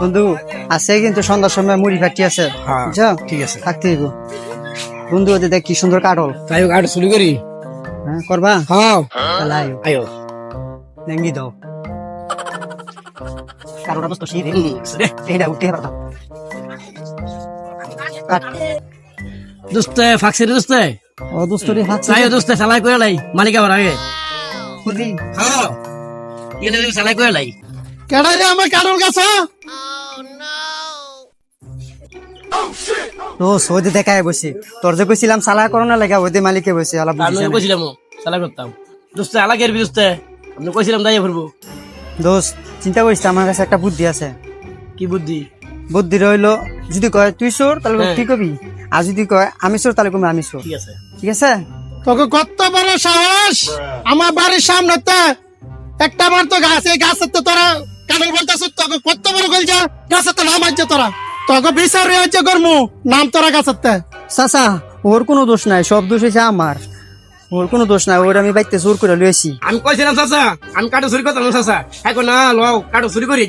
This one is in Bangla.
বন্ধু আছে কিন্তু সন্ধ্যার সময় মুড়ি ফাটি আছে হ্যাঁ, বুঝছো ঠিক আছে। থাকতে হইব বন্ধু ওদের দেখ কি সুন্দর কাটল তাই হোক, আর শুরু করি। হ্যাঁ করবা হ্যাঁ, তাহলে আয়ো আয়ো। নেঙ্গি দাও কারোটা বস্তু শিরে এইটা উঠে পাতা কাট দোস্তে ফাঁকছে রে দোস্তে। ও দুস্তরি হাত তাই দোস্তে সালাই করে লাই, মালিক আবার আগে। খুদি হ্যাঁ, এটা সালাই করে লাই। কেডাই রে আমার কারোর কাছে তো সৌদি দেখায় বসে তোর যে কইছিলাম সালা করোনা লাগা ওই মালিকে বসে আলা আমি বুঝিস কইছিলাম সালাই করতাম। দোস্তে আলা গেরবি দোস্তে, আমি কইছিলাম দাইয়া ফুরবো। দোস্ত চিন্তা করিস না, আমার কাছে একটা বুদ্ধি আছে কি বুদ্ধি? বুদ্ধি রইলো যদি কয় তুই চোর তাহলে হ্যাঁ। ঠিক হবি, আর যদি কয় আমি চোর তাহলে কমে আমি চোর। ঠিক আছে। ঠিক আছে তোকে কত বড় সাহস আমার বাড়ির সামনে একটা মার তো গাছ, এই গাছের তো তোরা কানের বলতেছ, তোকে কত বড় গল যা গাছের তো নাম আছে তোরা, তোকে বিচার হচ্ছে করমু নাম তোরা গাছের তে। চাচা ওর কোনো দোষ নাই, সব দোষ হয়েছে আমার, ওর কোনো দোষ নাই, ওর আমি বাইতে জোর করে লইছি। আমি কইছিলাম চাচা, আমি কাটো চুরি করতাম না চাচা। এখন না লও, কাটো চুরি করি।